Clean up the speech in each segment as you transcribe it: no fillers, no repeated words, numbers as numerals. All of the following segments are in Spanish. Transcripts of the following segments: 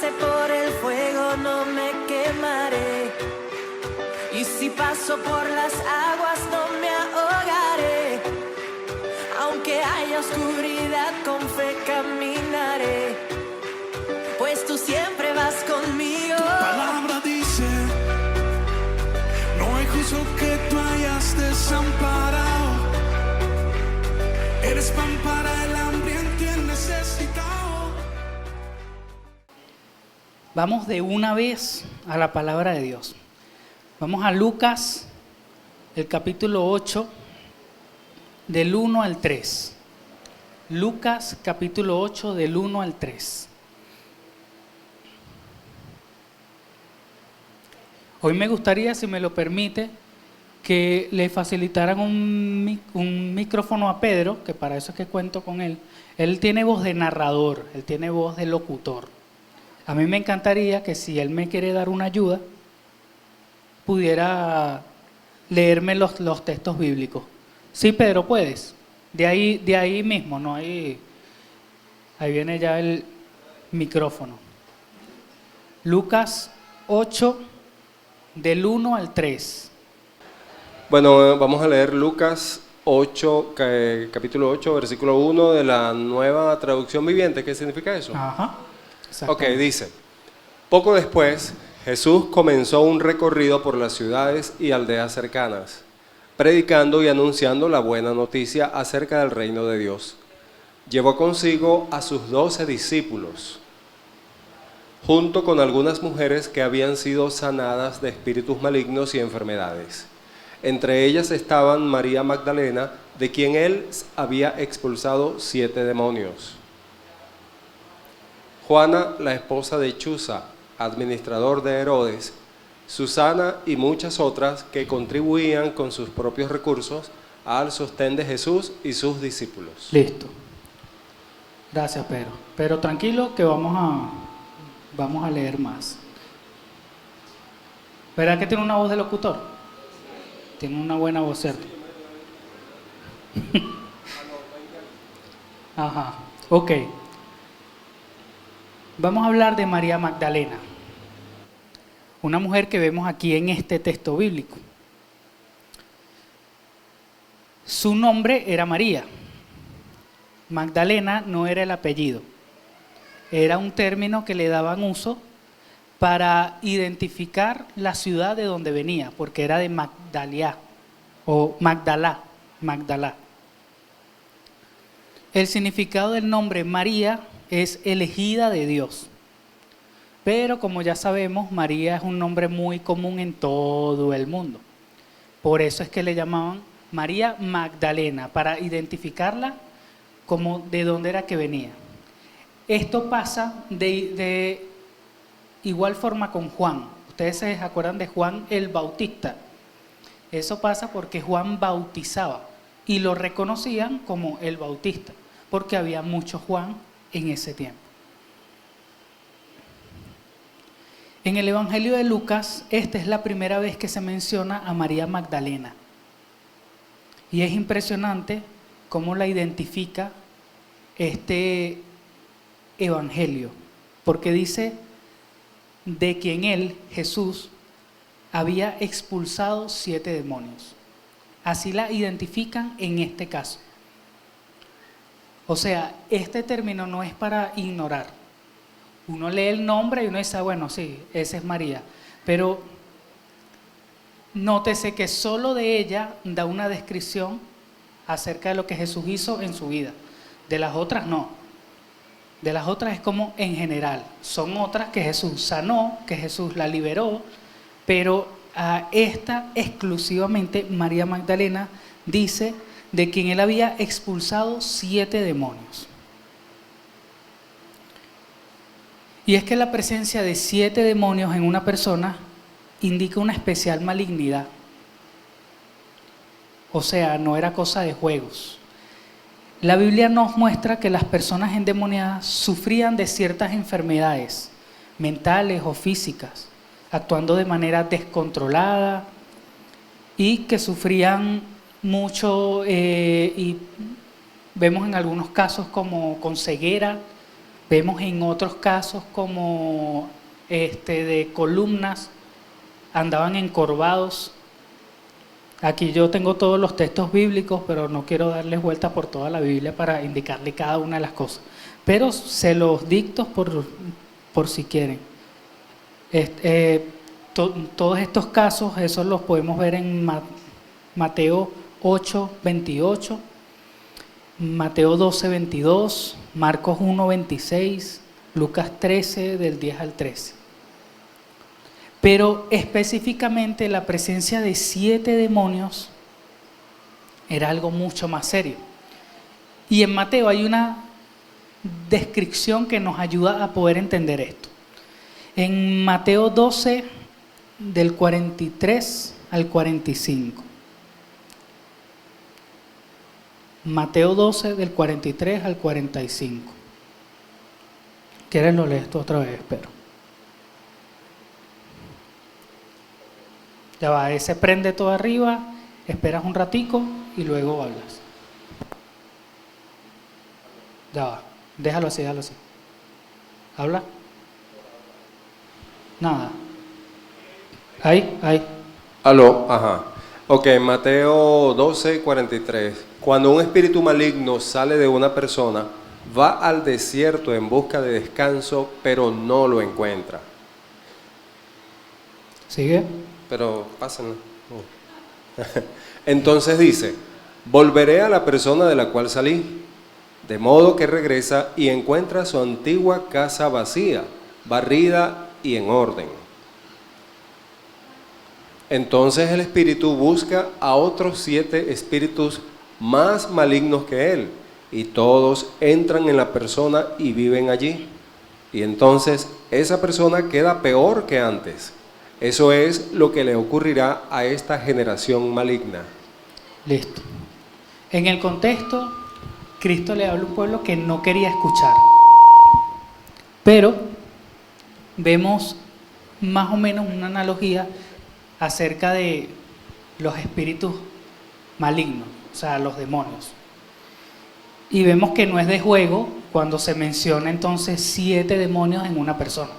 pase por el fuego no me quemaré, y si paso por las aguas no me ahogaré. Aunque haya oscuridad, con fe caminaré, pues tú siempre vas conmigo. Tu palabra dice: no hay justo que tú hayas desamparado. Eres pan para el hambriento y el necesitado. Vamos de una vez a la palabra de Dios. Vamos a Lucas, el capítulo 8, del 1 al 3. Lucas, capítulo 8, del 1 al 3. Hoy me gustaría, si me lo permite, que le facilitaran un micrófono a Pedro, que para eso es que cuento con él. Él tiene voz de narrador, él tiene voz de locutor. A mí me encantaría que si él me quiere dar una ayuda, pudiera leerme los textos bíblicos. Sí, Pedro, puedes. De ahí mismo, no ahí viene ya el micrófono. Lucas 8, del 1 al 3. Bueno, vamos a leer Lucas 8, capítulo 8, versículo 1 de la Nueva Traducción Viviente. ¿Qué significa eso? Ajá. Ok, dice: poco después, Jesús comenzó un recorrido por las ciudades y aldeas cercanas, predicando y anunciando la buena noticia acerca del reino de Dios. Llevó consigo a sus 12 discípulos, junto con algunas mujeres que habían sido sanadas de espíritus malignos y enfermedades. Entre ellas estaban María Magdalena, de quien él había expulsado 7 demonios; Juana, la esposa de Chuza, administrador de Herodes; Susana y muchas otras que contribuían con sus propios recursos al sostén de Jesús y sus discípulos. Listo. Gracias, Pedro. Pero tranquilo que vamos a leer más. ¿Verdad que tiene una voz de locutor? Tiene una buena voz, ¿cierto? Ajá, ok. Vamos a hablar de María Magdalena, una mujer que vemos aquí en este texto bíblico. Su nombre era María. Magdalena no era el apellido, era un término que le daban uso para identificar la ciudad de donde venía, porque era de Magdalia o Magdalá. El significado del nombre María es elegida de Dios. Pero como ya sabemos, María es un nombre muy común en todo el mundo. Por eso es que le llamaban María Magdalena, para identificarla como de dónde era que venía. Esto pasa de igual forma con Juan. Ustedes se acuerdan de Juan el Bautista. Eso pasa porque Juan bautizaba y lo reconocían como el Bautista, porque había mucho Juan en ese tiempo. En el Evangelio de Lucas, esta es la primera vez que se menciona a María Magdalena. Y es impresionante cómo la identifica este Evangelio, porque dice de quien él, Jesús, había expulsado 7 demonios. Así la identifican en este caso. O sea, este término no es para ignorar. Uno lee el nombre y uno dice, bueno, sí, esa es María. Pero nótese que solo de ella da una descripción acerca de lo que Jesús hizo en su vida. De las otras no. De las otras es como en general. Son otras que Jesús sanó, que Jesús la liberó, pero a esta exclusivamente María Magdalena dice de quien él había expulsado 7 demonios. Y es que la presencia de 7 demonios en una persona indica una especial malignidad. O sea, no era cosa de juegos. La Biblia nos muestra que las personas endemoniadas sufrían de ciertas enfermedades mentales o físicas, actuando de manera descontrolada y que sufrían mucho y vemos en algunos casos como con ceguera Vemos en otros casos como de columnas, andaban encorvados. Aquí yo tengo todos los textos bíblicos, pero no quiero darles vueltas por toda la Biblia para indicarle cada una de las cosas. Pero se los dicto por si quieren. Todos estos casos, esos los podemos ver en Mateo 8, 28, Mateo 12, 22, Marcos 1, 26, Lucas 13, del 10 al 13. Pero específicamente la presencia de 7 demonios era algo mucho más serio. Y en Mateo hay una descripción que nos ayuda a poder entender esto. En Mateo 12, del 43 al 45. Mateo 12, del 43 al 45. ¿Quieres lo lees tú otra vez? Espero. Ya va, se prende todo arriba, esperas un ratico y luego hablas. Ya va, déjalo así, déjalo así. ¿Habla? Nada. Ahí. Aló, ajá. Ok, Mateo 12, 43. Cuando un espíritu maligno sale de una persona, va al desierto en busca de descanso, pero no lo encuentra. ¿Sigue? Pero pásenlo. Entonces dice, volveré a la persona de la cual salí, de modo que regresa y encuentra su antigua casa vacía, barrida y en orden. Entonces el espíritu busca a otros 7 espíritus más malignos que él, y todos entran en la persona y viven allí. Y entonces esa persona queda peor que antes. Eso es lo que le ocurrirá a esta generación maligna. Listo. En el contexto, Cristo le habla a un pueblo que no quería escuchar. Pero vemos más o menos una analogía acerca de los espíritus malignos, o sea, los demonios. Y vemos que no es de juego cuando se menciona entonces 7 demonios en una persona.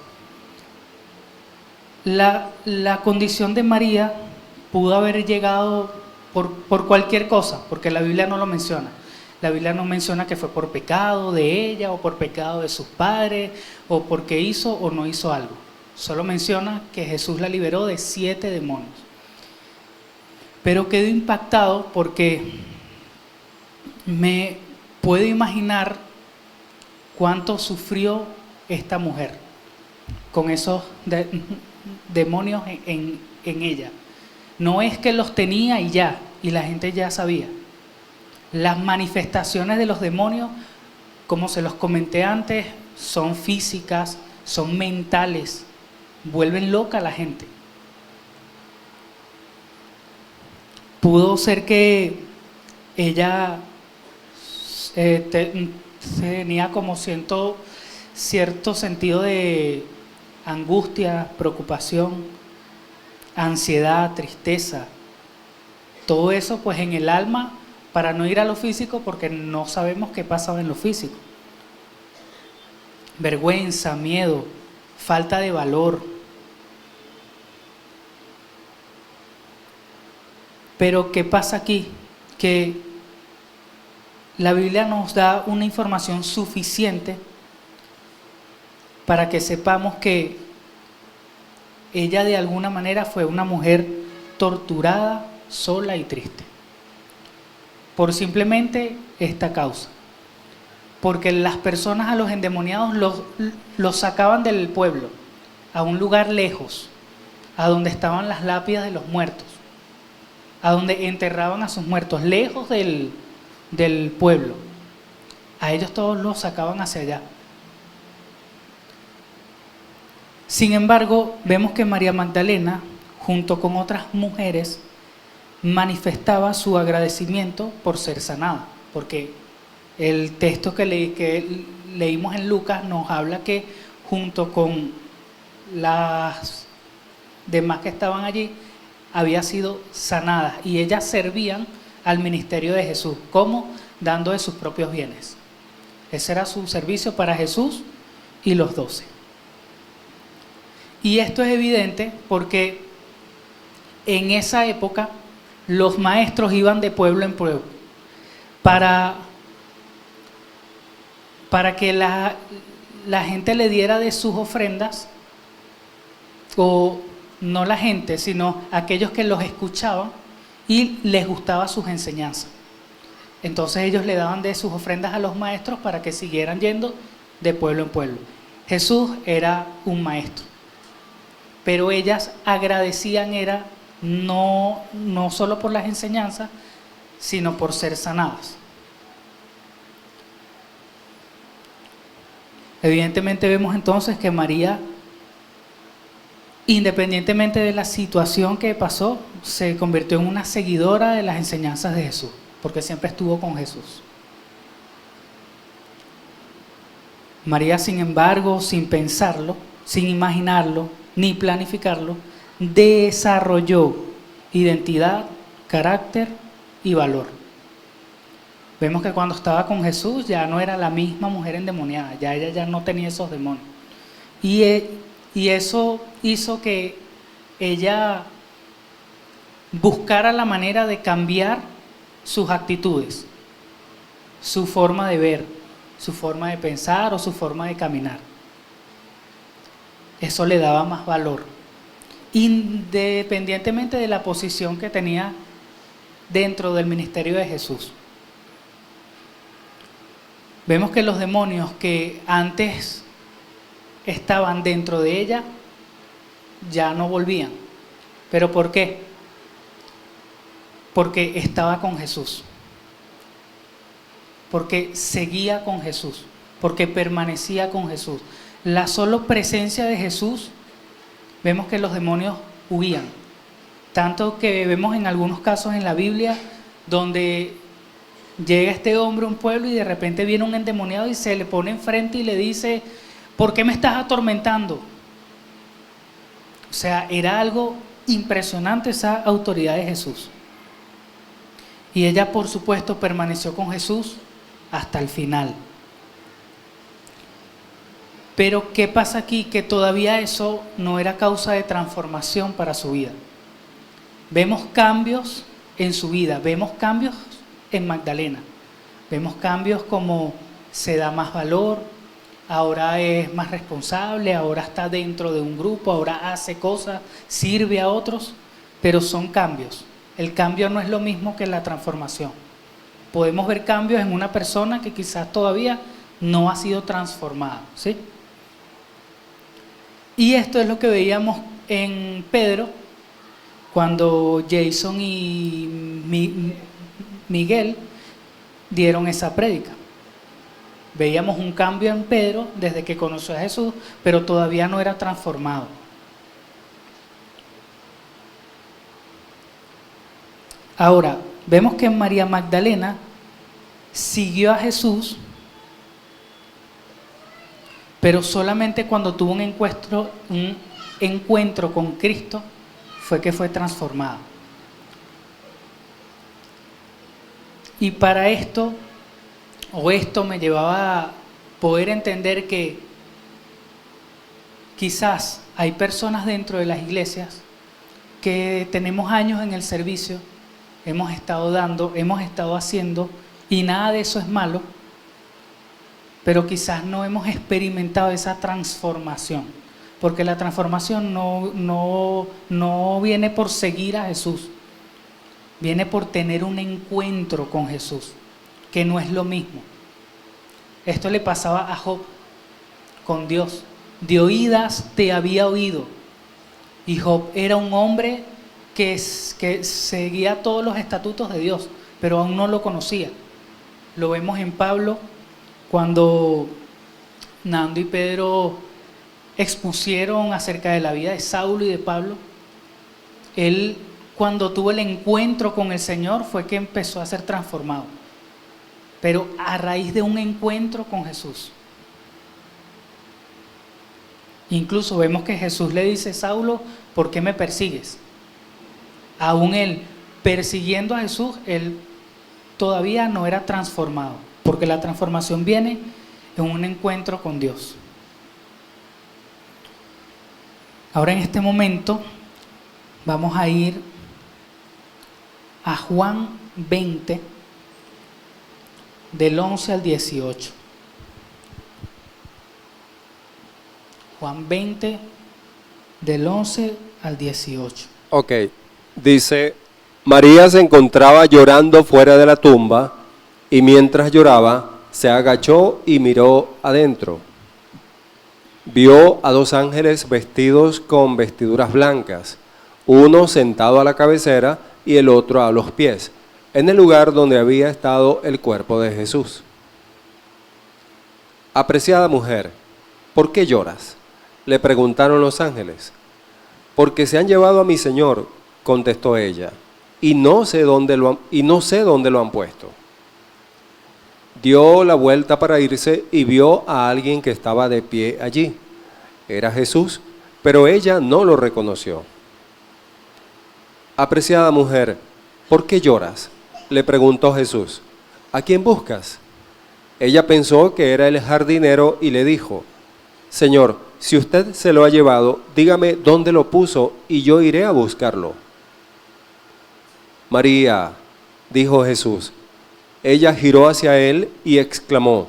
La condición de María pudo haber llegado por cualquier cosa, porque la Biblia no lo menciona. La Biblia no menciona que fue por pecado de ella o por pecado de sus padres o porque hizo o no hizo algo. Solo menciona que Jesús la liberó de 7 demonios. Pero quedo impactado porque me puedo imaginar cuánto sufrió esta mujer con esos demonios en ella. No es que los tenía y ya, y la gente ya sabía. Las manifestaciones de los demonios, como se los comenté antes, son físicas, son mentales, vuelven loca a la gente. Pudo ser que ella tenía como cierto sentido de angustia, preocupación, ansiedad, tristeza. Todo eso pues en el alma, para no ir a lo físico porque no sabemos qué pasaba en lo físico. Vergüenza, miedo, falta de valor. Pero ¿qué pasa aquí? Que la Biblia nos da una información suficiente para que sepamos que ella de alguna manera fue una mujer torturada, sola y triste. Por simplemente esta causa. Porque las personas, a los endemoniados, los sacaban del pueblo a un lugar lejos, a donde estaban las lápidas de los muertos, a donde enterraban a sus muertos, lejos del pueblo. A ellos todos los sacaban hacia allá. Sin embargo, vemos que María Magdalena, junto con otras mujeres, manifestaba su agradecimiento por ser sanada, porque el texto que leímos en Lucas nos habla que junto con las demás que estaban allí, había sido sanada, y ellas servían al ministerio de Jesús. ¿Cómo? Dando de sus propios bienes. Ese era su servicio para Jesús y los 12. Y esto es evidente porque en esa época los maestros iban de pueblo en pueblo para que la gente le diera de sus ofrendas, o no la gente, sino aquellos que los escuchaban y les gustaba sus enseñanzas. Entonces ellos le daban de sus ofrendas a los maestros para que siguieran yendo de pueblo en pueblo. Jesús era un maestro, pero ellas agradecían no solo por las enseñanzas, sino por ser sanadas. Evidentemente vemos entonces que María, independientemente de la situación que pasó, se convirtió en una seguidora de las enseñanzas de Jesús, porque siempre estuvo con Jesús. María, sin embargo, sin pensarlo, sin imaginarlo, ni planificarlo, desarrolló identidad, carácter y valor. Vemos que cuando estaba con Jesús ya no era la misma mujer endemoniada, ya ella ya no tenía esos demonios. Y eso hizo que ella buscara la manera de cambiar sus actitudes, su forma de ver, su forma de pensar o su forma de caminar. Eso le daba más valor, independientemente de la posición que tenía dentro del ministerio de Jesús. Vemos que los demonios que antes estaban dentro de ella ya no volvían. ¿Pero por qué? Porque estaba con Jesús, porque seguía con Jesús, porque permanecía con Jesús. La sola presencia de Jesús, vemos que los demonios huían. Tanto que vemos en algunos casos en la Biblia donde llega este hombre a un pueblo y de repente viene un endemoniado y se le pone enfrente y le dice: ¿por qué me estás atormentando? O sea, era algo impresionante esa autoridad de Jesús. Y ella, por supuesto, permaneció con Jesús hasta el final. Pero ¿qué pasa aquí? Que todavía eso no era causa de transformación para su vida. Vemos cambios en su vida, vemos cambios en Magdalena. Vemos cambios como se da más valor, ahora es más responsable, ahora está dentro de un grupo, ahora hace cosas, sirve a otros, pero son cambios. El cambio no es lo mismo que la transformación. Podemos ver cambios en una persona que quizás todavía no ha sido transformada, ¿sí? Y esto es lo que veíamos en Pedro, cuando Jason y Miguel dieron esa prédica. Veíamos un cambio en Pedro desde que conoció a Jesús, pero todavía no era transformado. Ahora, vemos que María Magdalena siguió a Jesús, pero solamente cuando tuvo un encuentro con Cristo fue que fue transformada. Y para esto me llevaba a poder entender que quizás hay personas dentro de las iglesias que tenemos años en el servicio, hemos estado dando, hemos estado haciendo, y nada de eso es malo, pero quizás no hemos experimentado esa transformación, porque la transformación no viene por seguir a Jesús, viene por tener un encuentro con Jesús, que no es lo mismo. Esto le pasaba a Job con Dios. De oídas te había oído. Y Job era un hombre que seguía todos los estatutos de Dios, pero aún no lo conocía. Lo vemos en Pablo, cuando Nando y Pedro expusieron acerca de la vida de Saulo y de Pablo. Él, cuando tuvo el encuentro con el Señor, fue que empezó a ser transformado, pero a raíz de un encuentro con Jesús. Incluso vemos que Jesús le dice: Saulo, ¿por qué me persigues? Aún él, persiguiendo a Jesús, él todavía no era transformado, porque la transformación viene en un encuentro con Dios. Ahora en este momento vamos a ir a Juan 20, del 11 al 18. Juan 20, del 11 al 18. Ok, dice, María se encontraba llorando fuera de la tumba y mientras lloraba se agachó y miró adentro. Vio a 2 ángeles vestidos con vestiduras blancas, uno sentado a la cabecera y el otro a los pies, en el lugar donde había estado el cuerpo de Jesús. Apreciada mujer, ¿por qué lloras?, le preguntaron los ángeles. Porque se han llevado a mi Señor, contestó ella, y no sé dónde lo han puesto. Dio la vuelta para irse y vio a alguien que estaba de pie allí. Era Jesús, pero ella no lo reconoció. Apreciada mujer, ¿por qué lloras?, le preguntó Jesús. ¿A quién buscas? Ella pensó que era el jardinero y le dijo, Señor, si usted se lo ha llevado, dígame dónde lo puso y yo iré a buscarlo. María, dijo Jesús. Ella giró hacia él y exclamó,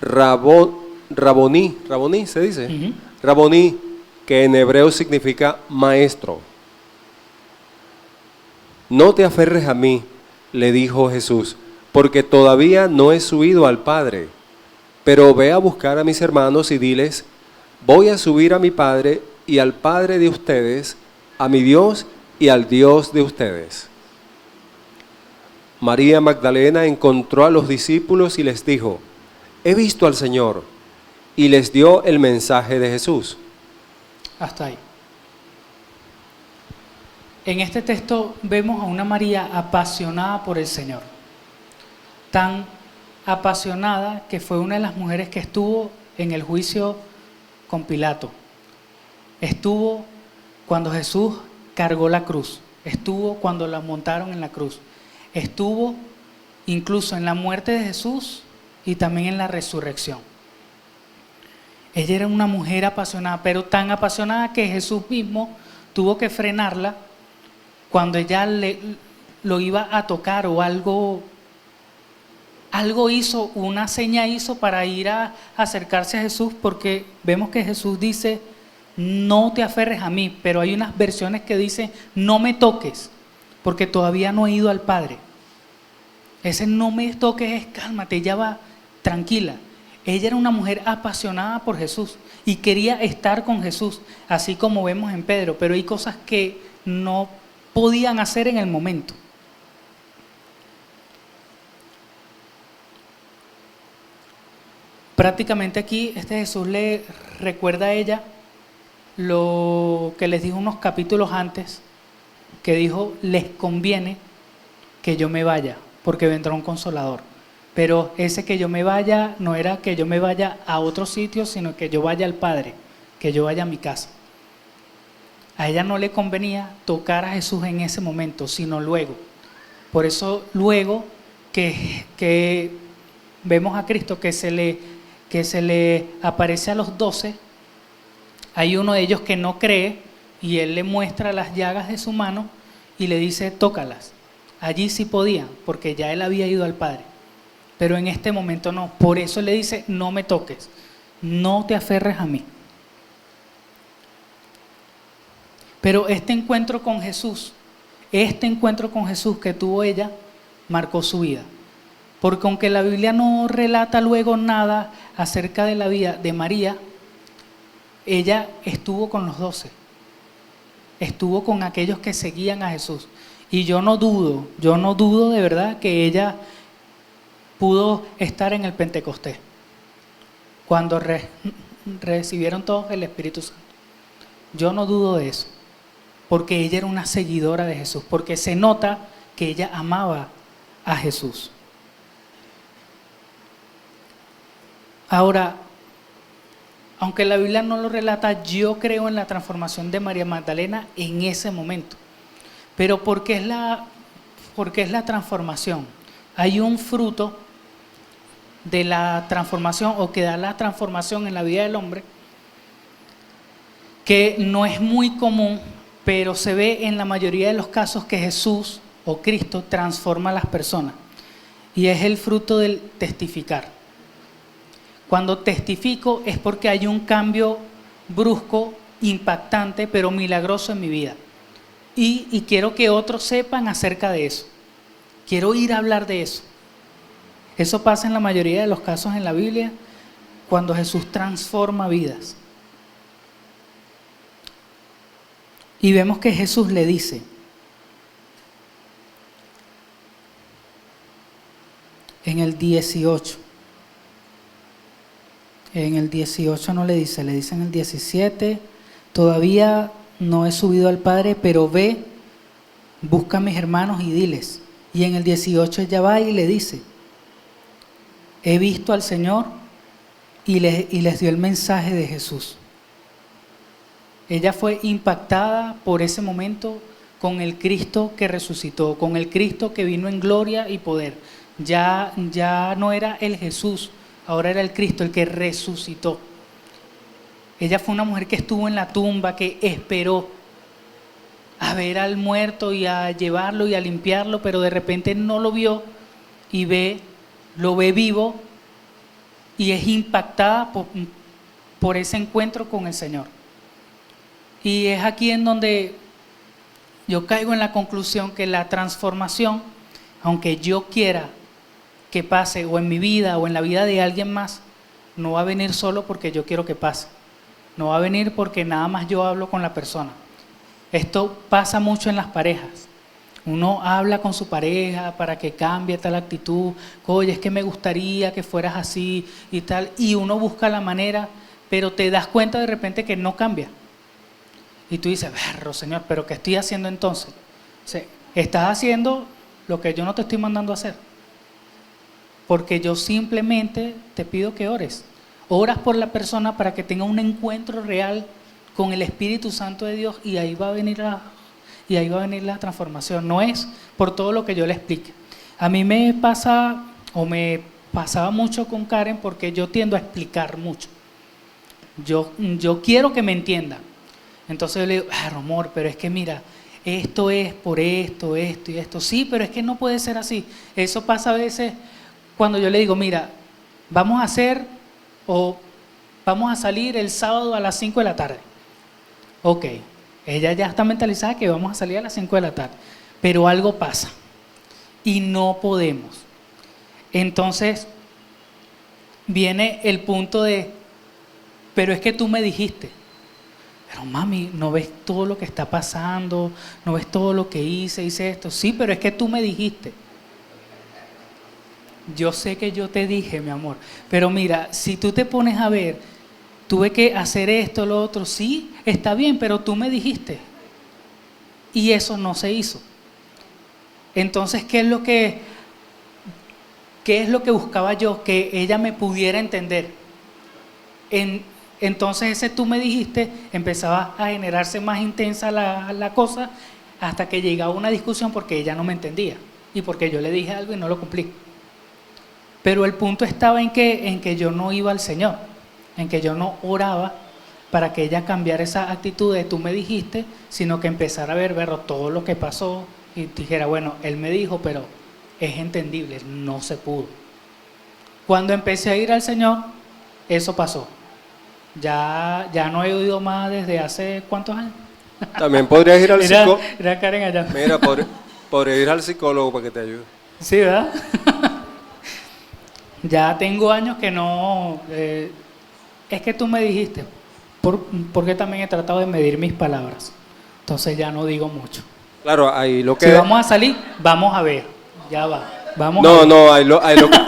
Raboní se dice, Raboní, que en hebreo significa maestro. No te aferres a mí, le dijo Jesús, porque todavía no he subido al Padre. Pero ve a buscar a mis hermanos y diles, voy a subir a mi Padre y al Padre de ustedes, a mi Dios y al Dios de ustedes. María Magdalena encontró a los discípulos y les dijo, he visto al Señor, y les dio el mensaje de Jesús. Hasta ahí. En este texto vemos a una María apasionada por el Señor. Tan apasionada que fue una de las mujeres que estuvo en el juicio con Pilato. Estuvo cuando Jesús cargó la cruz. Estuvo cuando la montaron en la cruz. Estuvo incluso en la muerte de Jesús y también en la resurrección. Ella era una mujer apasionada, pero tan apasionada que Jesús mismo tuvo que frenarla cuando ella lo iba a tocar o algo hizo, una seña hizo para ir a acercarse a Jesús, porque vemos que Jesús dice, no te aferres a mí, pero hay unas versiones que dicen, no me toques, porque todavía no he ido al Padre. Ese no me toques es cálmate, ya va, tranquila. Ella era una mujer apasionada por Jesús y quería estar con Jesús, así como vemos en Pedro, pero hay cosas que no podían hacer en el momento. Prácticamente aquí Jesús le recuerda a ella lo que les dijo unos capítulos antes, que dijo, les conviene que yo me vaya, porque vendrá un consolador. Pero ese que yo me vaya no era que yo me vaya a otro sitio, sino que yo vaya al Padre, que yo vaya a mi casa. A ella no le convenía tocar a Jesús en ese momento, sino luego. Por eso luego que vemos a Cristo que se le aparece a los 12, hay uno de ellos que no cree y él le muestra las llagas de su mano y le dice, tócalas. Allí sí podían, porque ya él había ido al Padre. Pero en este momento no. Por eso le dice, no me toques, no te aferres a mí. Pero este encuentro con Jesús que tuvo ella, marcó su vida. Porque aunque la Biblia no relata luego nada acerca de la vida de María, ella estuvo con los 12. Estuvo con aquellos que seguían a Jesús. Y yo no dudo de verdad que ella pudo estar en el Pentecostés, cuando recibieron todos el Espíritu Santo. Yo no dudo de eso, porque ella era una seguidora de Jesús, porque se nota que ella amaba a Jesús. Ahora, aunque la Biblia no lo relata, yo creo en la transformación de María Magdalena en ese momento. Pero ¿por qué es la transformación? Hay un fruto de la transformación o que da la transformación en la vida del hombre, que no es muy común, pero se ve en la mayoría de los casos que Jesús o Cristo transforma a las personas. Y es el fruto del testificar. Cuando testifico es porque hay un cambio brusco, impactante, pero milagroso en mi vida. Y quiero que otros sepan acerca de eso. Quiero ir a hablar de eso. Eso pasa en la mayoría de los casos en la Biblia, cuando Jesús transforma vidas. Y vemos que Jesús le dice, en el 18 no le dice en el 17, todavía no he subido al Padre, pero ve, busca a mis hermanos y diles. Y en el 18 ella va y le dice, he visto al Señor, y les dio el mensaje de Jesús. Ella fue impactada por ese momento con el Cristo que resucitó, con el Cristo que vino en gloria y poder. Ya no era el Jesús, ahora era el Cristo el que resucitó. Ella fue una mujer que estuvo en la tumba, que esperó a ver al muerto y a llevarlo y a limpiarlo, pero de repente no lo vio y lo ve vivo y es impactada por ese encuentro con el Señor. Y es aquí en donde yo caigo en la conclusión que la transformación, aunque yo quiera que pase o en mi vida o en la vida de alguien más, no va a venir solo porque yo quiero que pase. No va a venir porque nada más yo hablo con la persona. Esto pasa mucho en las parejas. Uno habla con su pareja para que cambie tal actitud. Oye, es que me gustaría que fueras así y tal. Y uno busca la manera, pero te das cuenta de repente que no cambia. Y tú dices, berro, Señor, ¿pero qué estoy haciendo entonces? O sea, estás haciendo lo que yo no te estoy mandando a hacer. Porque yo simplemente te pido que ores. Oras por la persona para que tenga un encuentro real con el Espíritu Santo de Dios y ahí va a venir la transformación. No es por todo lo que yo le explique. A mí me pasa o me pasaba mucho con Karen porque yo tiendo a explicar mucho. Yo quiero que me entienda. Entonces yo le digo, amor, pero es que mira, esto es por esto y esto. Sí, pero es que no puede ser así. Eso pasa a veces cuando yo le digo, mira, vamos a salir el sábado a las 5 de la tarde. Ok, ella ya está mentalizada que vamos a salir a las 5 de la tarde, pero algo pasa y no podemos. Entonces viene el punto de, pero es que tú me dijiste. Pero mami, ¿no ves todo lo que está pasando? ¿No ves todo lo que hice esto? Sí, pero es que tú me dijiste. Yo sé que yo te dije, mi amor, pero mira, si tú te pones a ver, tuve que hacer esto, lo otro, sí, está bien, pero tú me dijiste. Y eso no se hizo. Entonces, ¿qué es lo que buscaba yo? Que ella me pudiera entender. Entonces ese tú me dijiste, empezaba a generarse más intensa la cosa hasta que llegaba una discusión porque ella no me entendía y porque yo le dije algo y no lo cumplí. Pero el punto estaba en que yo no iba al Señor, en que yo no oraba para que ella cambiara esa actitud de tú me dijiste, sino que empezara a ver todo lo que pasó y dijera, bueno, él me dijo, pero es entendible, no se pudo. Cuando empecé a ir al Señor, eso pasó. Ya no he oído más desde hace ¿cuántos años? También podrías ir al psicólogo. Mira Karen allá. Mira, podrías ir al psicólogo para que te ayude. Sí, ¿verdad? Ya tengo años que no... es que tú me dijiste, porque también he tratado de medir mis palabras. Entonces ya no digo mucho. Claro, ahí lo que... Si vamos a salir, vamos a ver. Ya va.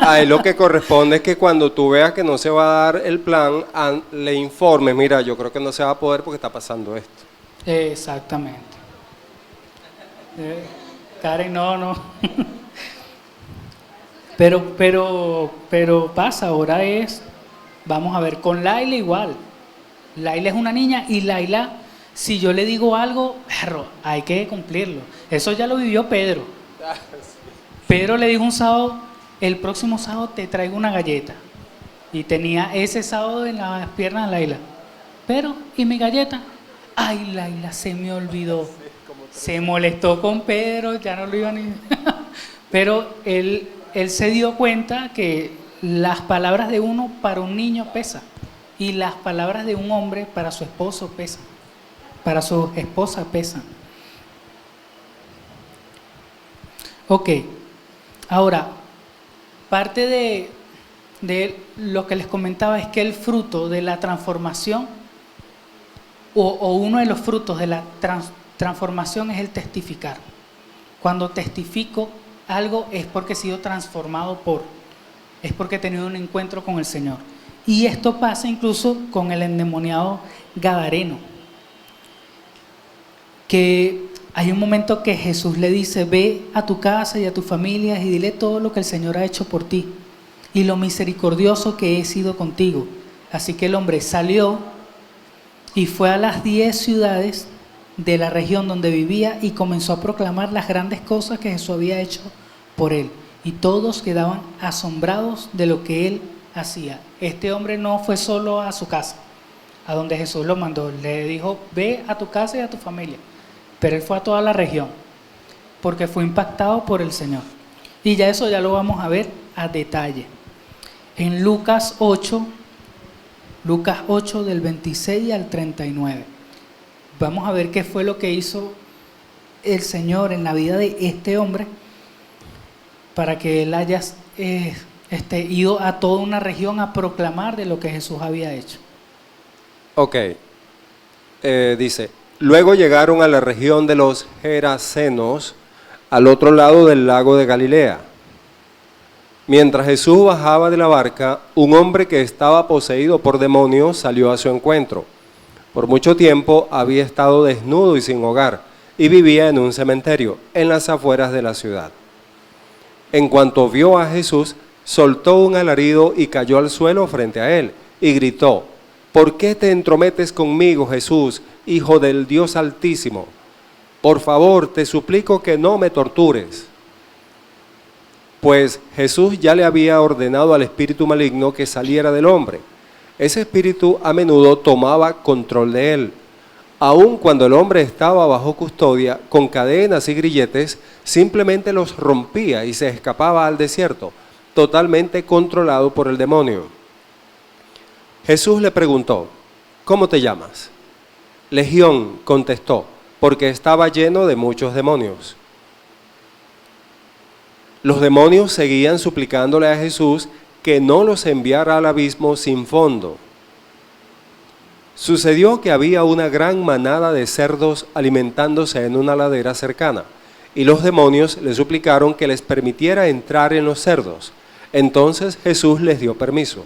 Ahí lo que corresponde es que cuando tú veas que no se va a dar el plan, le informes, mira, yo creo que no se va a poder porque está pasando esto. Exactamente. Karen, no. Pero pasa, ahora vamos a ver, con Laila igual. Laila es una niña y Laila, si yo le digo algo, hay que cumplirlo. Eso ya lo vivió Pedro. Pedro le dijo un sábado, el próximo sábado te traigo una galleta. Y tenía ese sábado en las piernas de Laila. Pero, ¿y mi galleta? ay, Laila, se me olvidó. Se molestó con Pedro, ya no lo iba ni... Pero él se dio cuenta que las palabras de uno para un niño pesan y las palabras de un hombre para su esposo pesan, para su esposa pesan. Ok, ahora, parte de lo que les comentaba es que el fruto de la transformación o uno de los frutos de la transformación es el testificar. Cuando testifico algo es porque he sido transformado es porque he tenido un encuentro con el Señor. Y esto pasa incluso con el endemoniado gadareno, que hay un momento que Jesús le dice, ve a tu casa y a tu familia y dile todo lo que el Señor ha hecho por ti y lo misericordioso que he sido contigo. Así que el hombre salió y fue a las 10 ciudades de la región donde vivía y comenzó a proclamar las grandes cosas que Jesús había hecho por él. Y todos quedaban asombrados de lo que él hacía. Este hombre no fue solo a su casa, a donde Jesús lo mandó. Le dijo, ve a tu casa y a tu familia. Pero él fue a toda la región, porque fue impactado por el Señor. Y ya eso ya lo vamos a ver a detalle. En Lucas 8 del 26 al 39. Vamos a ver qué fue lo que hizo el Señor en la vida de este hombre para que él haya ido a toda una región a proclamar de lo que Jesús había hecho. Ok, dice, luego llegaron a la región de los Gerasenos, al otro lado del lago de Galilea. Mientras Jesús bajaba de la barca, un hombre que estaba poseído por demonios salió a su encuentro. Por mucho tiempo había estado desnudo y sin hogar, y vivía en un cementerio, en las afueras de la ciudad. En cuanto vio a Jesús, soltó un alarido y cayó al suelo frente a él, y gritó, ¿por qué te entrometes conmigo, Jesús, Hijo del Dios Altísimo? Por favor, te suplico que no me tortures. Pues Jesús ya le había ordenado al espíritu maligno que saliera del hombre. Ese espíritu a menudo tomaba control de él. Aun cuando el hombre estaba bajo custodia, con cadenas y grilletes, simplemente los rompía y se escapaba al desierto, totalmente controlado por el demonio. Jesús le preguntó, ¿cómo te llamas? Legión, contestó, porque estaba lleno de muchos demonios. Los demonios seguían suplicándole a Jesús que no los enviara al abismo sin fondo. Sucedió que había una gran manada de cerdos alimentándose en una ladera cercana, y los demonios le suplicaron que les permitiera entrar en los cerdos. Entonces Jesús les dio permiso.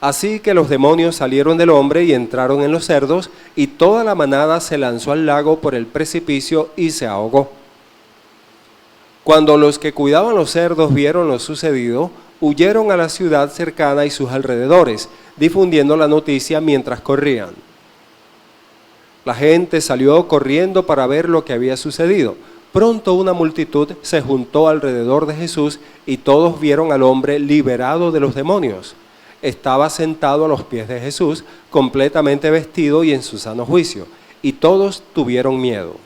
Así que los demonios salieron del hombre y entraron en los cerdos, y toda la manada se lanzó al lago por el precipicio y se ahogó. Cuando los que cuidaban los cerdos vieron lo sucedido, huyeron a la ciudad cercana y sus alrededores, difundiendo la noticia mientras corrían. La gente salió corriendo para ver lo que había sucedido. Pronto una multitud se juntó alrededor de Jesús y todos vieron al hombre liberado de los demonios. Estaba sentado a los pies de Jesús, completamente vestido y en su sano juicio, y todos tuvieron miedo.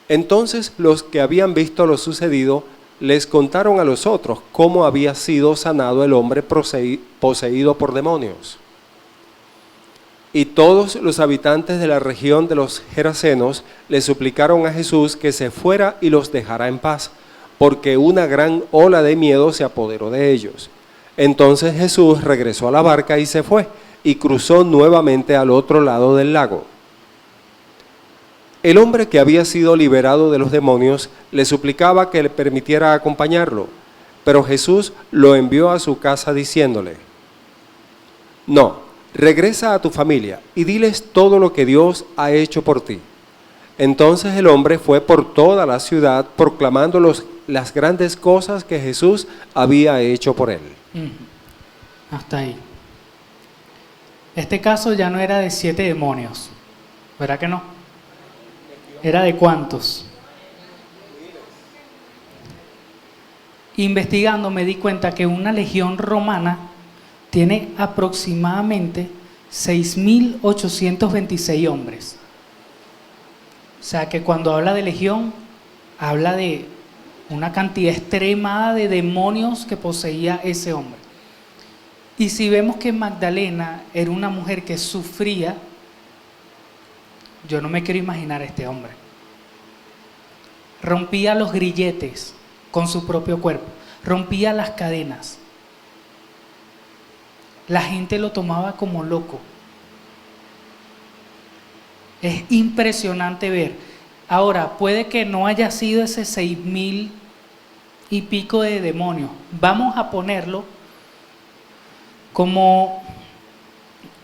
Entonces los que habían visto lo sucedido les contaron a los otros cómo había sido sanado el hombre poseído por demonios. Y todos los habitantes de la región de los Gerasenos le suplicaron a Jesús que se fuera y los dejara en paz, porque una gran ola de miedo se apoderó de ellos. Entonces Jesús regresó a la barca y se fue, y cruzó nuevamente al otro lado del lago. El hombre que había sido liberado de los demonios le suplicaba que le permitiera acompañarlo, pero Jesús lo envió a su casa diciéndole, no, regresa a tu familia y diles todo lo que Dios ha hecho por ti. Entonces el hombre fue por toda la ciudad proclamando las grandes cosas que Jesús había hecho por él. Hasta ahí. Este caso ya no era de 7 demonios, ¿verdad que no? ¿Era de cuántos? Investigando me di cuenta que una legión romana tiene aproximadamente 6.826 hombres. O sea que cuando habla de legión, habla de una cantidad extremada de demonios que poseía ese hombre. Y si vemos que Magdalena era una mujer que sufría, yo no me quiero imaginar a este hombre. Rompía los grilletes con su propio cuerpo, rompía las cadenas. La gente lo tomaba como loco. Es impresionante ver. Ahora, puede que no haya sido ese 6.000 y pico de demonios. Vamos a ponerlo como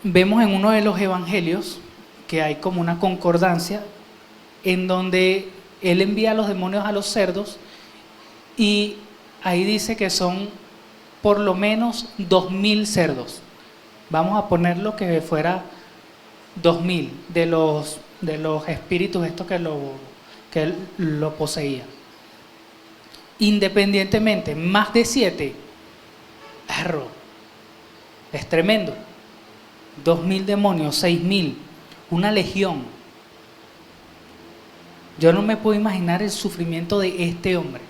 vemos en uno de los evangelios, que hay como una concordancia, en donde él envía a los demonios a los cerdos, y ahí dice que son por lo menos 2.000 cerdos. Vamos a ponerlo que fuera 2.000 de los espíritus estos que lo poseían. Independientemente, más de 7, error, es tremendo. 2.000 demonios, 6.000, una legión. Yo no me puedo imaginar el sufrimiento de este hombre.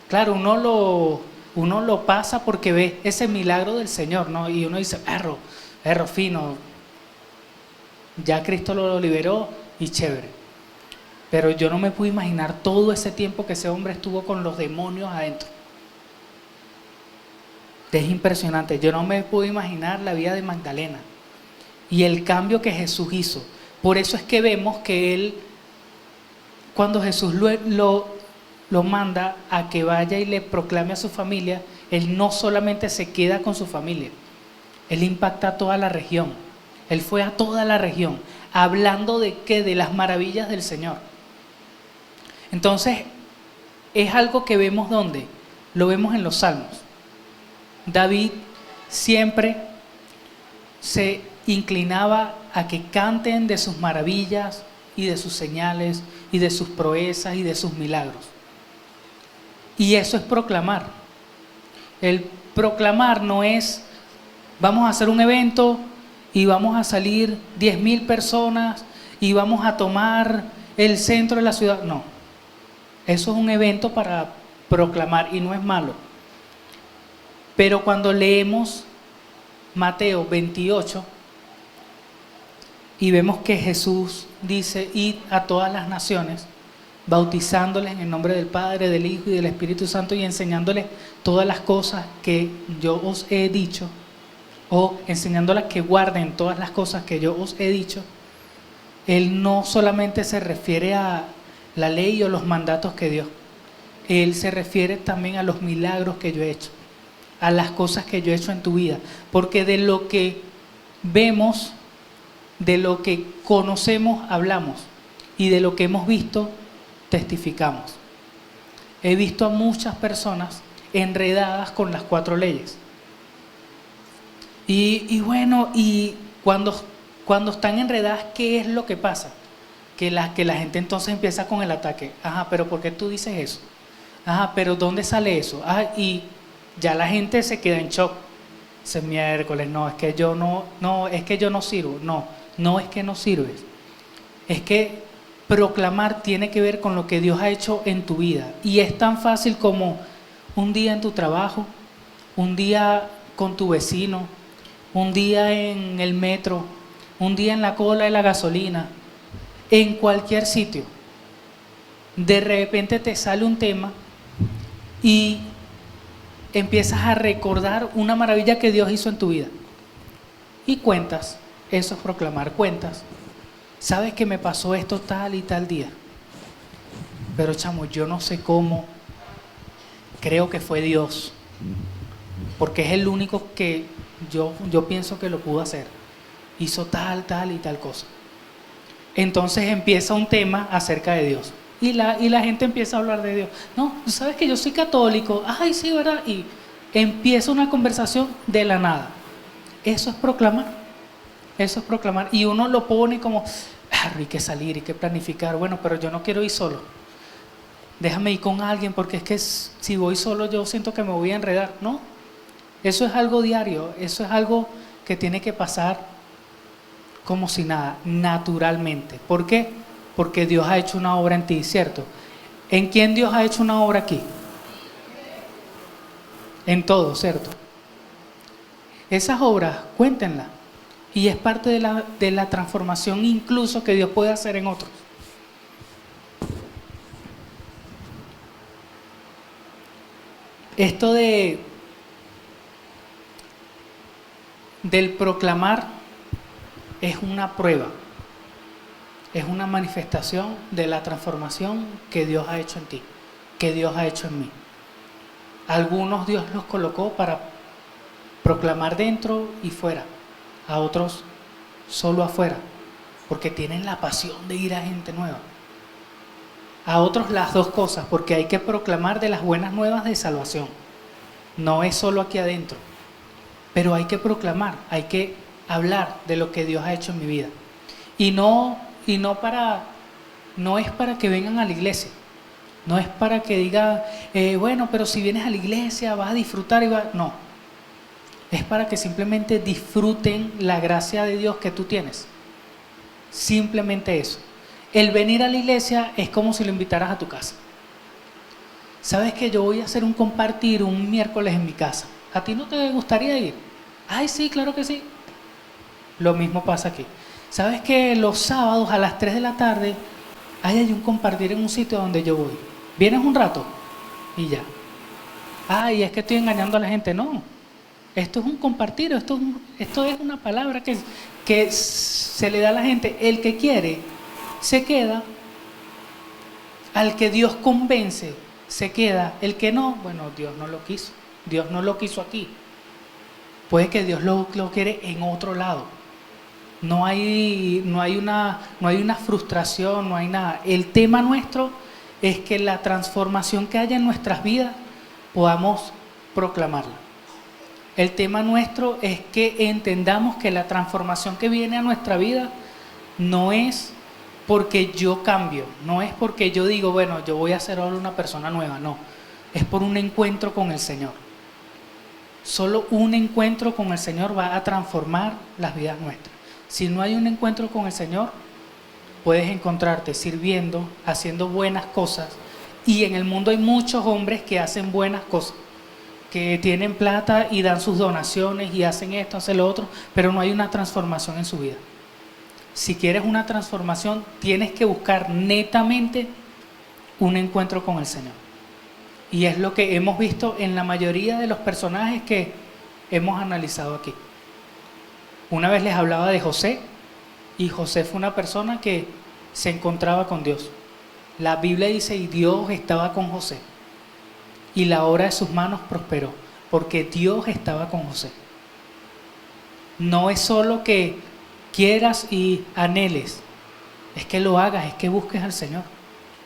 Claro, uno lo pasa porque ve ese milagro del Señor, ¿no? Y uno dice, perro fino, ya Cristo lo liberó y chévere. Pero yo no me puedo imaginar todo ese tiempo que ese hombre estuvo con los demonios adentro. Es impresionante. Yo no me puedo imaginar la vida de Magdalena y el cambio que Jesús hizo. Por eso es que vemos que él, cuando Jesús lo manda a que vaya y le proclame a su familia, él no solamente se queda con su familia, él impacta a toda la región. Él fue a toda la región, hablando de qué, de las maravillas del Señor. Entonces, es algo que vemos ¿dónde? Lo vemos en los Salmos. David siempre se inclinaba a que canten de sus maravillas y de sus señales y de sus proezas y de sus milagros. Y eso es proclamar. El proclamar no es, vamos a hacer un evento y vamos a salir 10.000 personas y vamos a tomar el centro de la ciudad. No, eso es un evento para proclamar y no es malo. Pero cuando leemos Mateo 28 y vemos que Jesús dice, id a todas las naciones, bautizándoles en el nombre del Padre, del Hijo y del Espíritu Santo y enseñándoles todas las cosas que yo os he dicho, o enseñándoles que guarden todas las cosas que yo os he dicho, Él no solamente se refiere a la ley o los mandatos que dio, Él se refiere también a los milagros que yo he hecho, a las cosas que yo he hecho en tu vida, porque de lo que vemos, de lo que conocemos, hablamos, y de lo que hemos visto, testificamos. He visto a muchas personas enredadas con las 4 leyes. Y bueno, y cuando están enredadas, ¿qué es lo que pasa? Que la gente entonces empieza con el ataque. Ajá, pero ¿por qué tú dices eso? Ajá, pero ¿dónde sale eso? Ajá, y ya la gente se queda en shock. Dice, miércoles, no, es que yo no, es que yo no sirvo. No es que no sirves. Es que proclamar tiene que ver con lo que Dios ha hecho en tu vida. Y es tan fácil como un día en tu trabajo, un día con tu vecino, un día en el metro, un día en la cola de la gasolina, en cualquier sitio. De repente te sale un tema y empiezas a recordar una maravilla que Dios hizo en tu vida. Y cuentas, eso es proclamar, cuentas. ¿Sabes que me pasó esto tal y tal día? Pero chamo, yo no sé cómo, creo que fue Dios, porque es el único que yo pienso que lo pudo hacer. Hizo tal y tal cosa. Entonces empieza un tema acerca de Dios. Y la gente empieza a hablar de Dios. No, ¿sabes que yo soy católico? Ay, sí, ¿verdad? Y empieza una conversación de la nada. Eso es proclamar. Eso es proclamar. Y uno lo pone como, hay que salir, hay que planificar. Bueno, pero yo no quiero ir solo. Déjame ir con alguien, porque es que si voy solo yo siento que me voy a enredar. No, eso es algo diario. Eso es algo que tiene que pasar como si nada, naturalmente. ¿Por qué? Porque Dios ha hecho una obra en ti, ¿cierto? ¿En quién Dios ha hecho una obra aquí? En todo, ¿cierto? Esas obras, cuéntenlas. Y es parte de la transformación incluso que Dios puede hacer en otros. Esto del proclamar es una prueba, es una manifestación de la transformación que Dios ha hecho en ti, que Dios ha hecho en mí. Algunos Dios los colocó para proclamar dentro y fuera, a otros solo afuera, porque tienen la pasión de ir a gente nueva. A otros las dos cosas, porque hay que proclamar de las buenas nuevas de salvación. No es solo aquí adentro, pero hay que proclamar, hay que hablar de lo que Dios ha hecho en mi vida. No es para que vengan a la iglesia, no es para que diga, bueno, pero si vienes a la iglesia vas a disfrutar no. Es para que simplemente disfruten la gracia de Dios que tú tienes. Simplemente eso. El venir a la iglesia es como si lo invitaras a tu casa. ¿Sabes que yo voy a hacer un compartir un miércoles en mi casa? ¿A ti no te gustaría ir? Ay, sí, claro que sí. Lo mismo pasa aquí. ¿Sabes que los sábados a las 3 de la tarde hay un compartir en un sitio donde yo voy? ¿Vienes un rato? Y ya. Ay, es que estoy engañando a la gente. No. Esto es un compartir, esto es una palabra que se le da a la gente. El que quiere se queda, al que Dios convence se queda, el que no, bueno, Dios no lo quiso, Dios no lo quiso aquí. Puede que Dios lo quiere en otro lado. No hay una frustración, no hay nada. El tema nuestro es que la transformación que haya en nuestras vidas podamos proclamarla. El tema nuestro es que entendamos que la transformación que viene a nuestra vida no es porque yo cambio, no es porque yo digo, bueno, yo voy a ser ahora una persona nueva, no. Es por un encuentro con el Señor. Solo un encuentro con el Señor va a transformar las vidas nuestras. Si no hay un encuentro con el Señor, puedes encontrarte sirviendo, haciendo buenas cosas. Y en el mundo hay muchos hombres que hacen buenas cosas, que tienen plata y dan sus donaciones y hacen esto, hacen lo otro, pero no hay una transformación en su vida. Si quieres una transformación, tienes que buscar netamente un encuentro con el Señor. Y es lo que hemos visto en la mayoría de los personajes que hemos analizado aquí. Una vez les hablaba de José, y José fue una persona que se encontraba con Dios. La Biblia dice, y Dios estaba con José. Y la obra de sus manos prosperó, porque Dios estaba con José. No es solo que quieras y anheles, es que lo hagas, es que busques al Señor.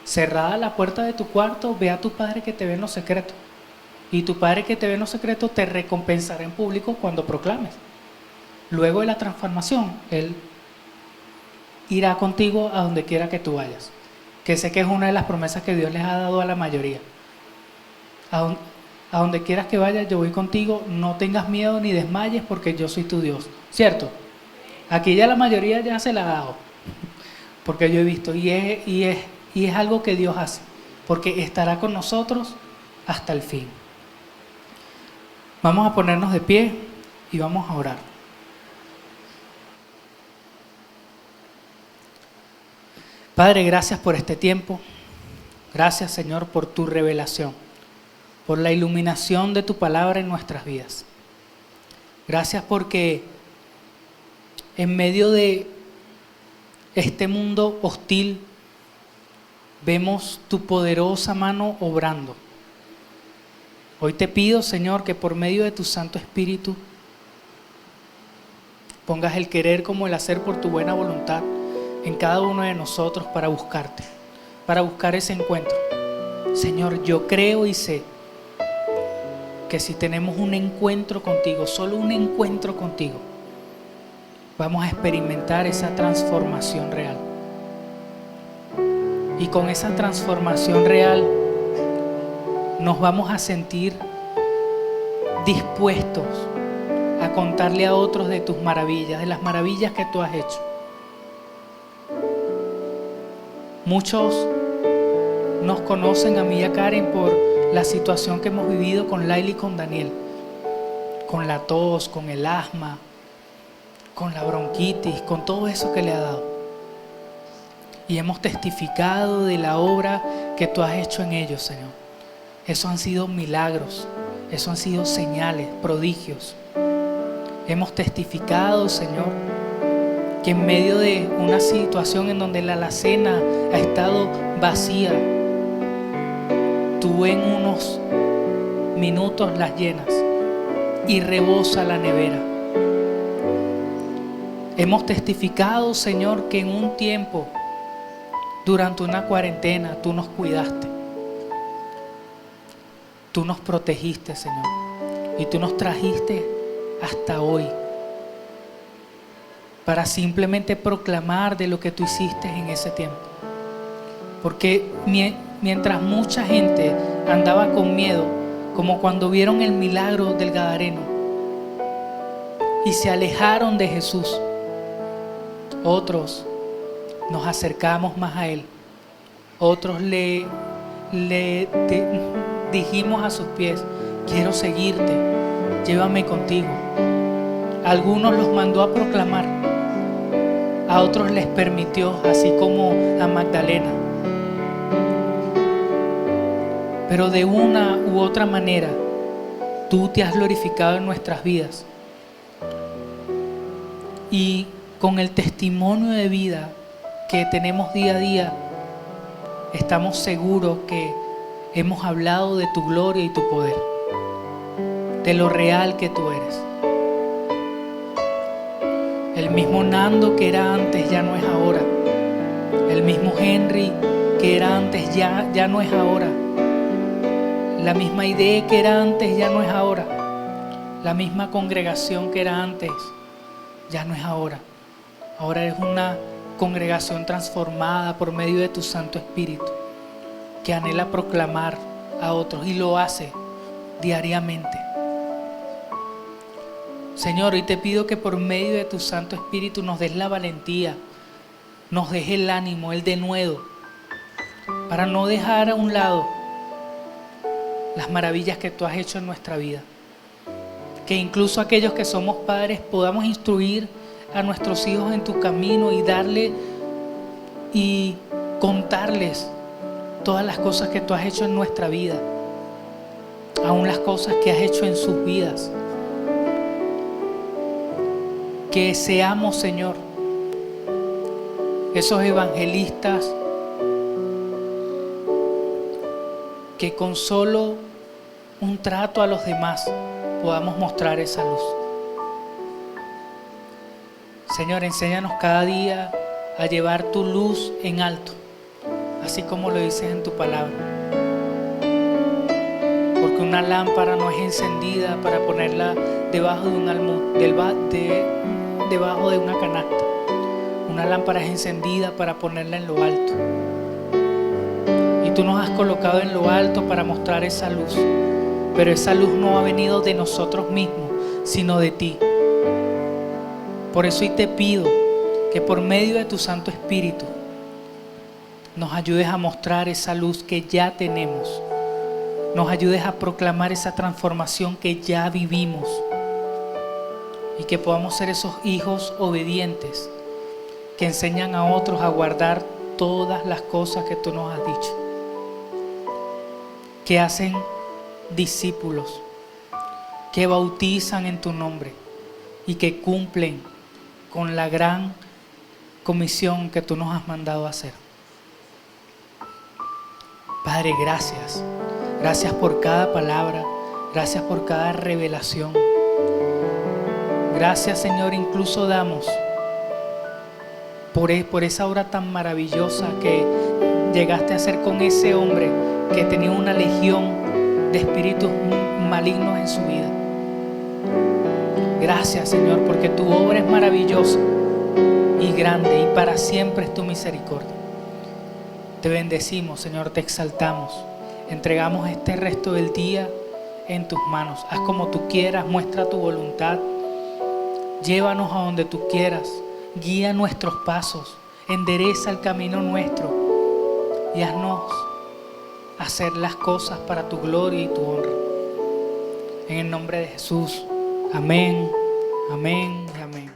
Cerrada la puerta de tu cuarto, ve a tu Padre que te ve en lo secreto. Y tu Padre que te ve en lo secreto te recompensará en público cuando proclames. Luego de la transformación, Él irá contigo a donde quiera que tú vayas. Que sé que es una de las promesas que Dios les ha dado a la mayoría. A donde quieras que vayas, yo voy contigo, no tengas miedo ni desmayes porque yo soy tu Dios, ¿cierto? Aquí ya la mayoría ya se la ha dado, porque yo he visto, y es algo que Dios hace, porque estará con nosotros hasta el fin. Vamos a ponernos de pie y vamos a orar. Padre, gracias por este tiempo, gracias Señor por tu revelación, por la iluminación de tu palabra en nuestras vidas. Gracias porque en medio de este mundo hostil vemos tu poderosa mano obrando. Hoy te pido, Señor, que por medio de tu Santo Espíritu pongas el querer como el hacer por tu buena voluntad en cada uno de nosotros para buscarte, para buscar ese encuentro. Señor, yo creo y sé que si tenemos un encuentro contigo, solo un encuentro contigo, vamos a experimentar esa transformación real. Y con esa transformación real nos vamos a sentir dispuestos a contarle a otros de tus maravillas, de las maravillas que tú has hecho. Muchos nos conocen a mí y a Karen por la situación que hemos vivido con Laila y con Daniel, con la tos, con el asma, con la bronquitis, con todo eso que le ha dado. Y hemos testificado de la obra que tú has hecho en ellos, Señor. Eso han sido milagros, eso han sido señales, prodigios. Hemos testificado, Señor, que en medio de una situación en donde la alacena ha estado vacía, tú en unos minutos las llenas y rebosa la nevera. Hemos testificado, Señor, que en un tiempo, durante una cuarentena, tú nos cuidaste. Tú nos protegiste, Señor. Y tú nos trajiste hasta hoy para simplemente proclamar de lo que tú hiciste en ese tiempo. Porque mientras mucha gente andaba con miedo, como cuando vieron el milagro del Gadareno y se alejaron de Jesús, otros nos acercamos más a Él. Otros le dijimos a sus pies: quiero seguirte, llévame contigo. Algunos los mandó a proclamar, a otros les permitió, así como a Magdalena. Pero de una u otra manera, tú te has glorificado en nuestras vidas. Y con el testimonio de vida que tenemos día a día, estamos seguros que hemos hablado de tu gloria y tu poder, de lo real que tú eres. El mismo Nando que era antes ya no es ahora. El mismo Henry que era antes ya no es ahora. La misma idea que era antes ya no es ahora. La misma congregación que era antes ya no es ahora. Ahora es una congregación transformada por medio de tu Santo Espíritu, que anhela proclamar a otros y lo hace diariamente. Señor, hoy te pido que por medio de tu Santo Espíritu nos des la valentía, nos des el ánimo, el denuedo, para no dejar a un lado las maravillas que tú has hecho en nuestra vida. Que incluso aquellos que somos padres podamos instruir a nuestros hijos en tu camino y darle y contarles todas las cosas que tú has hecho en nuestra vida, aún las cosas que has hecho en sus vidas. Que seamos, Señor, esos evangelistas que con solo un trato a los demás podamos mostrar esa luz. Señor, enséñanos cada día a llevar tu luz en alto, así como lo dices en tu palabra. Porque una lámpara no es encendida para ponerla debajo de un debajo de una canasta. Una lámpara es encendida para ponerla en lo alto. Y tú nos has colocado en lo alto para mostrar esa luz. Pero esa luz no ha venido de nosotros mismos, sino de ti. Por eso hoy te pido que por medio de tu Santo Espíritu nos ayudes a mostrar esa luz que ya tenemos. Nos ayudes a proclamar esa transformación que ya vivimos. Y que podamos ser esos hijos obedientes que enseñan a otros a guardar todas las cosas que tú nos has dicho. Que hacen discípulos, que bautizan en tu nombre y que cumplen con la gran comisión que tú nos has mandado a hacer. Padre, gracias. Gracias por cada palabra. Gracias por cada revelación. Gracias, Señor, incluso damos por esa obra tan maravillosa que llegaste a hacer con ese hombre que tenía una legión de espíritus malignos en su vida. Gracias, Señor, porque tu obra es maravillosa y grande y para siempre es tu misericordia. Te bendecimos, Señor, te exaltamos. Entregamos este resto del día en tus manos. Haz como tú quieras, muestra tu voluntad. Llévanos a donde tú quieras. Guía nuestros pasos. Endereza el camino nuestro. Y haznos hacer las cosas para tu gloria y tu honra. En el nombre de Jesús. Amén, amén y amén.